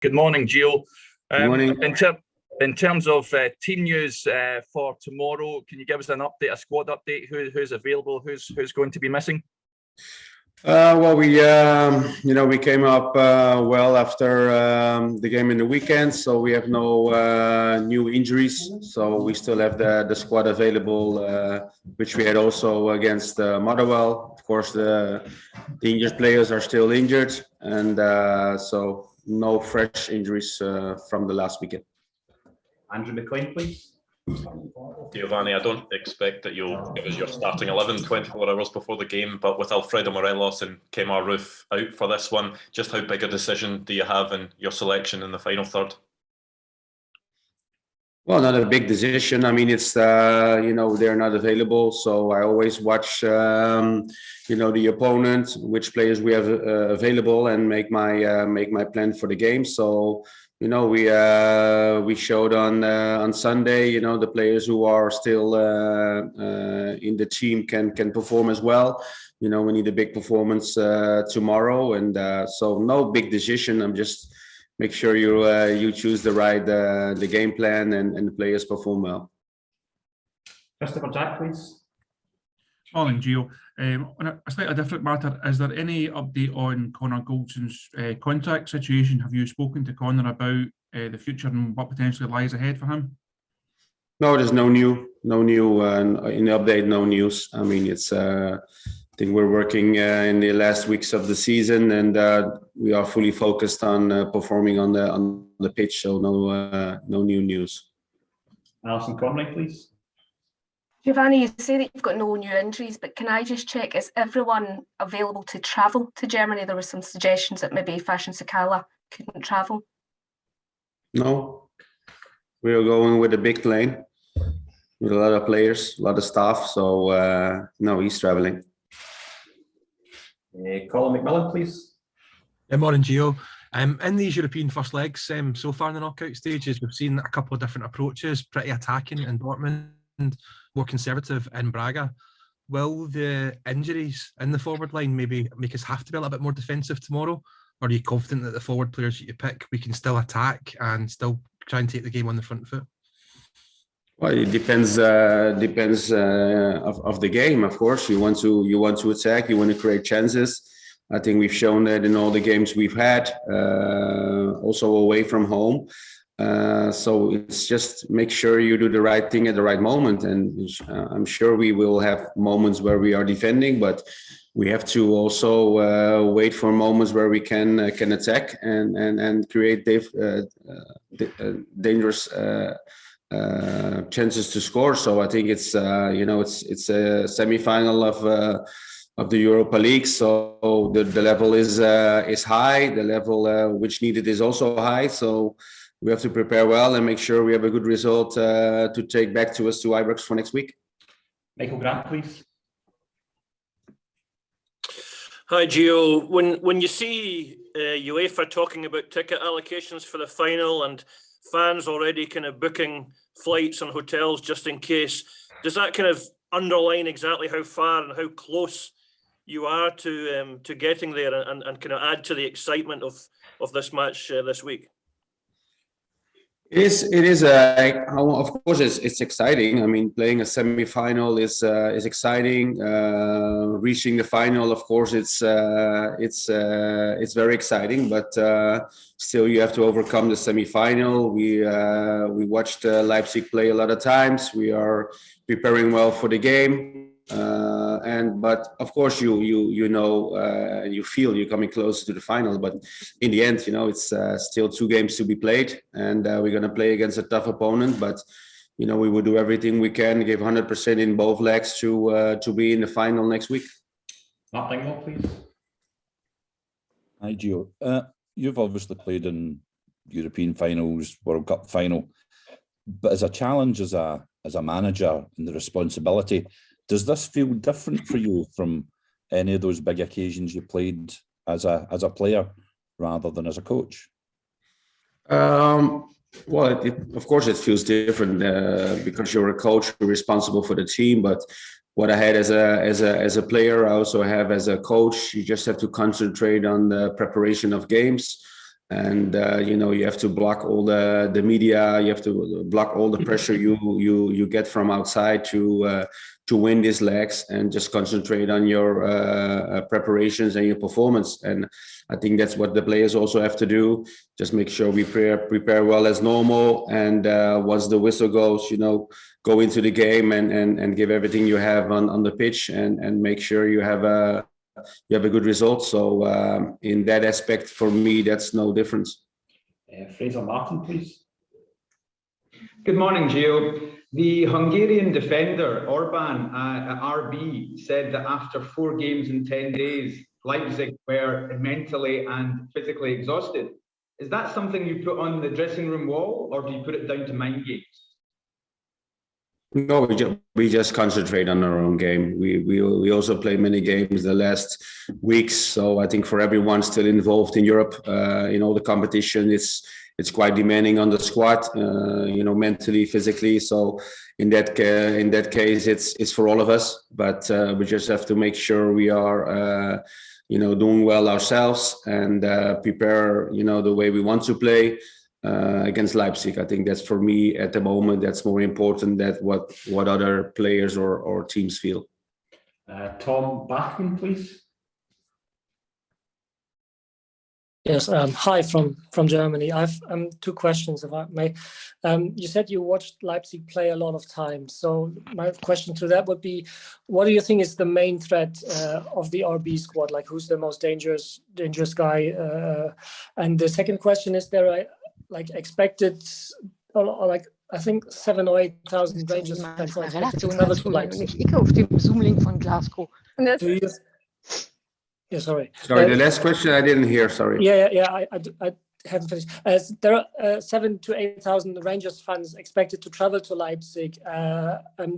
Good morning, Gio. Good morning. In terms of team news for tomorrow, can you give us an update, a squad update? Who's available? Who's going to be missing? Well, we came up well after the game in the weekend, so we have no new injuries. So we still have the squad available, which we had also against Motherwell. Of course, the injured players are still injured, and so no fresh injuries from the last weekend. Andrew McLean, please. Giovanni, I don't expect that you'll give us your starting 11 24 hours before the game, but with Alfredo Morelos and Kemar Roof out for this one, just how big a decision do you have in your selection in the final third? Well, not a big decision. I mean, it's they're not available, so I always watch the opponent, which players we have available, and make my plan for the game. So we showed on Sunday, the players who are still in the team can perform as well. We need a big performance tomorrow, and so no big decision. I'm just make sure you choose the right the game plan and the players perform well. Christopher Jack, please. Morning, Gio. On a slightly different matter, is there any update on Connor Goldson's contract situation? Have you spoken to Connor about the future and what potentially lies ahead for him? No, there's no new in the update. No news. I mean, it's. I think we're working in the last weeks of the season, and we are fully focused on performing on the pitch. So no new news. Alison Conley, please. Giovanni, you say that you've got no new injuries, but can I just check, is everyone available to travel to Germany? There were some suggestions that maybe Fashion Sakala couldn't travel. No, we are going with a big plane with a lot of players, a lot of staff. So no, he's traveling. Colin McMillan, please. Good morning, Gio. In these European first legs, so far in the knockout stages, we've seen a couple of different approaches, pretty attacking in Dortmund, more conservative in Braga. Will the injuries in the forward line maybe make us have to be a little bit more defensive tomorrow? Or are you confident that the forward players that you pick, we can still attack and still try and take the game on the front foot? Well, it depends of the game. Of course, you want to attack. You want to create chances. I think we've shown that in all the games we've had, also away from home. So it's just make sure you do the right thing at the right moment. And I'm sure we will have moments where we are defending, but we have to also wait for moments where we can attack and create dangerous. Chances to score. So I think it's it's a semi-final of the Europa League. So the level is high. The level which needed is also high. So we have to prepare well and make sure we have a good result to take back to us to Ibrox for next week. Michael Grant, please. Hi, Gio. When you see UEFA talking about ticket allocations for the final and fans already kind of booking flights and hotels just in case, does that kind of underline exactly how far and how close you are to getting there and kind of add to the excitement of this match this week? It is. Of course, it's exciting. I mean, playing a semi-final is exciting. Reaching the final, of course, it's very exciting. But still, you have to overcome the semi-final. We watched Leipzig play a lot of times. We are preparing well for the game. But of course you know you feel you're coming closer to the final, but in the end it's still 2 games to be played, and we're going to play against a tough opponent, but we will do everything we can, give 100% in both legs to be in the final next week. Nothing more, please. Hi, Gio. You've obviously played in European finals, World Cup final, but as a challenge, as a manager, and the responsibility, does this feel different for you from any of those big occasions you played as a player rather than as a coach? Well, of course it feels different because you're a coach, you're responsible for the team. But what I had as a player, I also have as a coach. You just have to concentrate on the preparation of games. and you have to block all the media. You have to block all the pressure you get from outside to win these legs, and just concentrate on your preparations and your performance. And I think that's what the players also have to do. Just make sure we prepare well as normal, and once the whistle goes, go into the game and give everything you have on the pitch, and make sure you have a good result. So in that aspect, for me, that's no difference. Fraser Martin, please. Good morning, Gio. The Hungarian defender, Orban, at RB, said that after 4 games in 10 days, Leipzig were mentally and physically exhausted. Is that something you put on the dressing room wall, or do you put it down to mind games? No, we just concentrate on our own game. We also play many games the last weeks, so I think for everyone still involved in Europe, in all the competition, it's quite demanding on the squad, mentally, physically. So in that case, it's for all of us. But we just have to make sure we are, doing well ourselves, and prepare, the way we want to play against Leipzig. I think that's, for me at the moment, that's more important than what other players or teams feel. Tom Bachmann, please. Yes, hi from Germany. I've 2 questions, if I may. You said you watched Leipzig play a lot of times. So my question to that would be, what do you think is the main threat of the RB squad? Like, who's the most dangerous guy? And the second question is, there expected, or like, I think 7,000 or 8,000 Rangers fans are expected to travel to Leipzig. Ich auf dem Zoom-Link von Glasgow. Yeah, sorry. Sorry, the last question I didn't hear. Sorry. Yeah. I haven't finished. There are 7,000 to 8,000 Rangers fans expected to travel to Leipzig.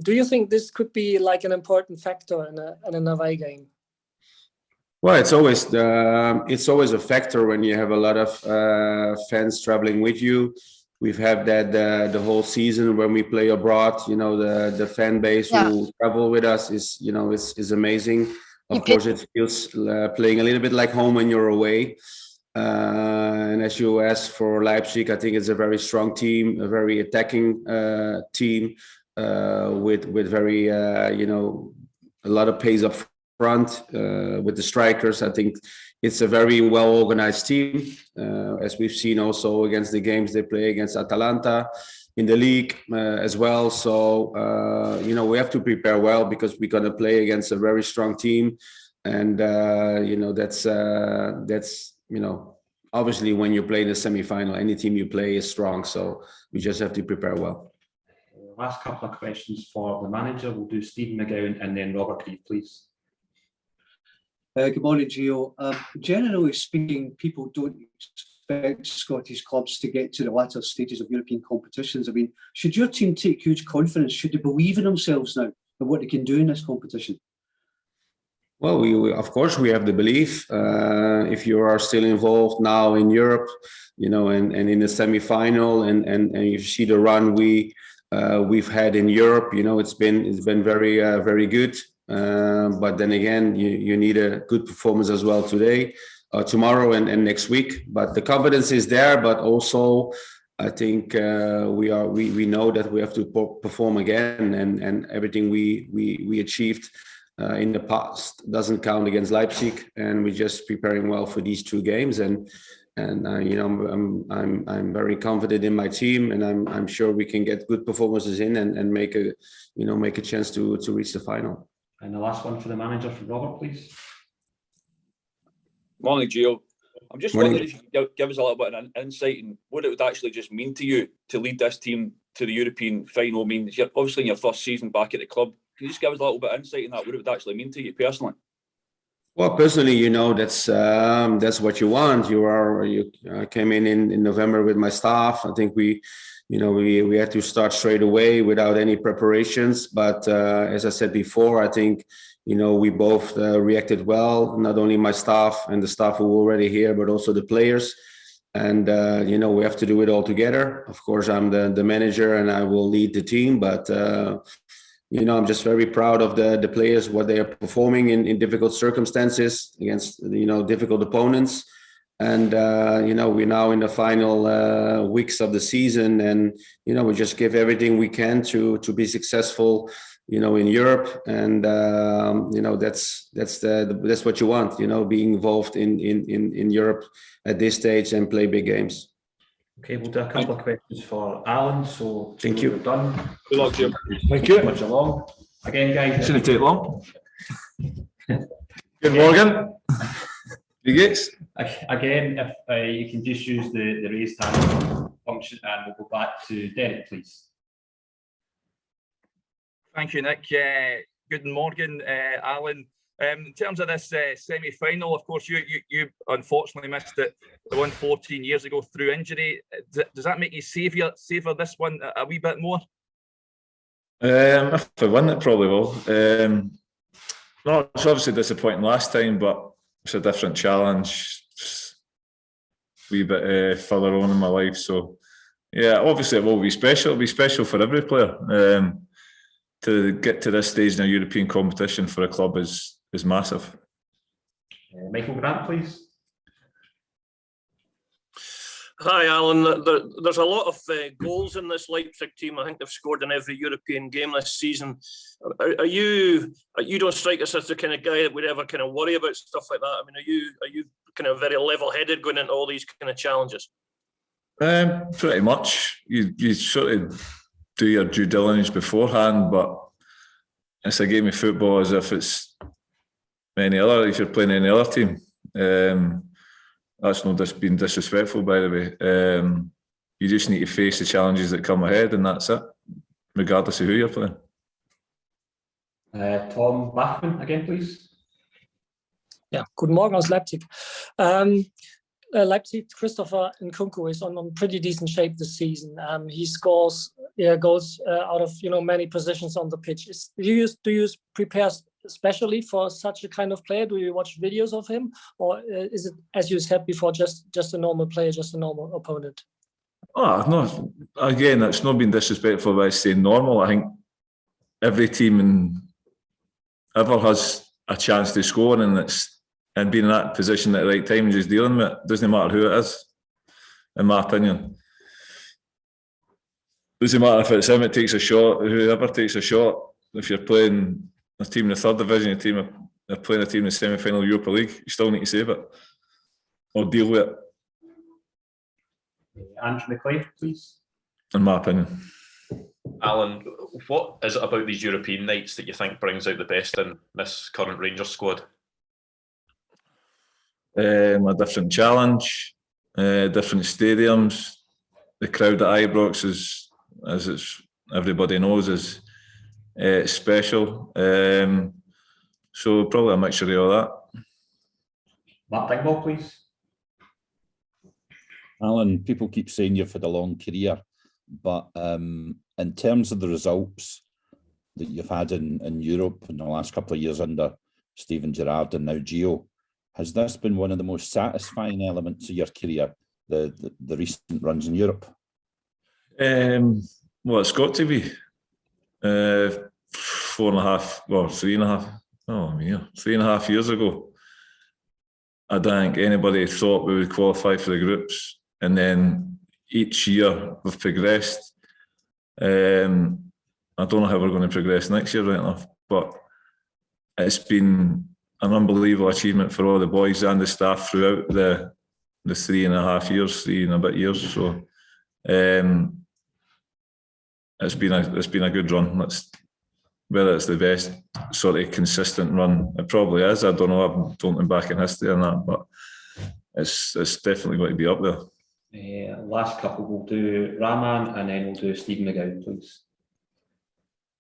Do you think this could be like an important factor in an away game? Well, it's always a factor when you have a lot of fans traveling with you. We've had that the whole season when we play abroad. The fan base who travel with us is amazing. Of course, it feels playing a little bit like home when you're away. And as you asked for Leipzig, I think it's a very strong team, a very attacking team with very, a lot of pace up front with the strikers. I think it's a very well-organized team, as we've seen also against the games they play against Atalanta in the league as well. So, we have to prepare well, because we're going to play against a very strong team. And, that's obviously when you play in the semi-final, any team you play is strong. So we just have to prepare well. Last couple of questions for the manager. We'll do Stephen McGowan and then Robert Grieve, please. Good morning, Gio. Generally speaking, people don't expect Scottish clubs to get to the latter stages of European competitions. I mean, should your team take huge confidence? Should they believe in themselves now and what they can do in this competition? Well, we of course we have the belief. If you are still involved now in Europe, and in the semi-final, and you see the run we've had in Europe, it's been very very good. But then again, you need a good performance as well today, tomorrow, and next week. But the confidence is there. But also, I think we know that we have to perform again, and everything we achieved in the past doesn't count against Leipzig, and we're just preparing well for these 2 games. And I'm very confident in my team, and I'm sure we can get good performances in and make a chance to reach the final. And the last one for the manager, from Robert, please. Morning, Gio. I'm just wondering if you could give us a little bit of an insight in what it would actually just mean to you to lead this team to the European final. I mean, you're obviously in your first season back at the club. Can you just give us a little bit of insight in that, what it would actually mean to you personally? Well, personally, that's what you want. I came in November with my staff. I think we had to start straight away without any preparations. But as I said before, I think we both reacted well. Not only my staff and the staff who were already here, but also the players. And we have to do it all together. Of course, I'm the manager and I will lead the team. But I'm just very proud of the players, what they are performing in difficult circumstances against difficult opponents. And, we're now in the final weeks of the season, and, we just give everything we can to be successful, in Europe. And, that's what you want, being involved in Europe at this stage and play big games. Okay, we'll do a couple of questions for Alan. So thank you. We're done. Good luck, Jim. Thank you. Much along. Again, guys. Shouldn't take long. Good morning. You guys. Again, if you can just use the raised hand function, and we'll go back to Derek, please. Thank you, Nick. Good morning, Alan. In terms of this semi-final, of course, you unfortunately missed it, the one 14 years ago through injury. Does that make you savour this one a wee bit more? If I win it, probably will. No, it's obviously disappointing last time, but it's a different challenge. It's a wee bit further on in my life. So, yeah, obviously it will be special. It'll be special for every player. To get to this stage in a European competition for a club is massive. Michael Grant, please. Hi, Alan. There's a lot of goals in this Leipzig team. I think they've scored in every European game this season. You don't strike us as the kind of guy that would ever kind of worry about stuff like that. I mean, are you kind of very level-headed going into all these kind of challenges? Pretty much. You sort of do your due diligence beforehand, but it's a game of football as if it's if you're playing any other team. That's not just being disrespectful, by the way. You just need to face the challenges that come ahead, and that's it, regardless of who you're playing. Tom Bachmann again, please. Yeah, guten Morgen aus Leipzig. Leipzig, Christopher Nkunku is on pretty decent shape this season. He scores goals out of many positions on the pitch. Do you prepare especially for such a kind of player? Do you watch videos of him, or is it, as you said before, just a normal player, just a normal opponent? Oh no! Again, it's not being disrespectful by saying normal. I think every team ever has a chance to score, and being in that position at the right time and just dealing with it. Doesn't matter who it is, in my opinion. Doesn't matter if it's him that takes a shot, whoever takes a shot. If you're playing a team in the third division, they're playing a team in the semi-final Europa League, you still need to save it or deal with it. Andrew McLean, please. In my opinion. Alan, what is it about these European nights that you think brings out the best in this current Rangers squad? A different challenge, different stadiums. The crowd at Ibrox as everybody knows, is special. So probably a mixture of all that. Matt Dingwall, please. Alan, people keep saying you've had a long career, but in terms of the results that you've had in Europe in the last couple of years under Steven Gerrard and now Gio, has this been one of the most satisfying elements of your career, the recent runs in Europe? Well, it's got to be 3.5 years ago. I don't think anybody thought we would qualify for the groups, and then each year we've progressed. I don't know how we're going to progress next year right enough, but it's been an unbelievable achievement for all the boys and the staff throughout the 3.5 years, 3 and a bit years. So it's been a good run. Whether it's the best sort of consistent run, it probably is. I don't know. I don't look back in history on that, but it's definitely going to be up there. Last couple, we'll do Rahman and then we'll do Stephen McGowan, please.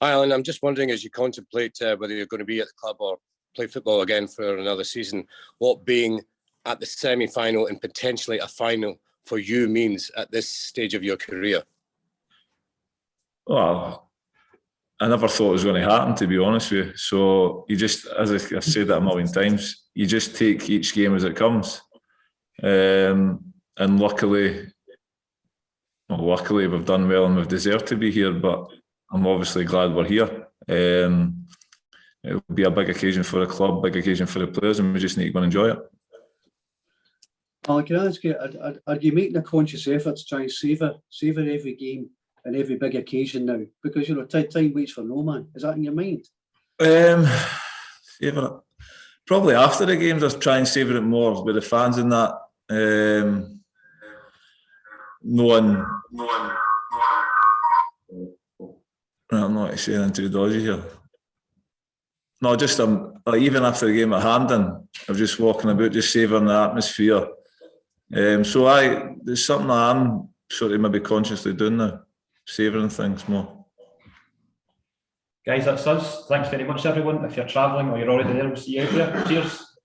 Hi, Alan. I'm just wondering, as you contemplate whether you're going to be at the club or play football again for another season, what being at the semi-final and potentially a final for you means at this stage of your career? Well, I never thought it was going to happen, to be honest with you. So you just, as I've said that a million times, you just take each game as it comes. And luckily we've done well and we've deserved to be here, but I'm obviously glad we're here. It'll be a big occasion for the club, big occasion for the players, and we just need to go and enjoy it. Can I ask you, are you making a conscious effort to try and savour every game and every big occasion now? Because, you know, time waits for no man. Is that in your mind? Savour it. Probably after the games, I try and savour it more with the fans and that. I'm not saying too dodgy here. No, just like even after the game at Hampden, I'm just walking about, just savouring the atmosphere. So there's something that I'm sort of maybe consciously doing now, savouring things more. Guys, that's us. Thanks very much, everyone. If you're travelling or you're already there, we'll see you out there. Cheers.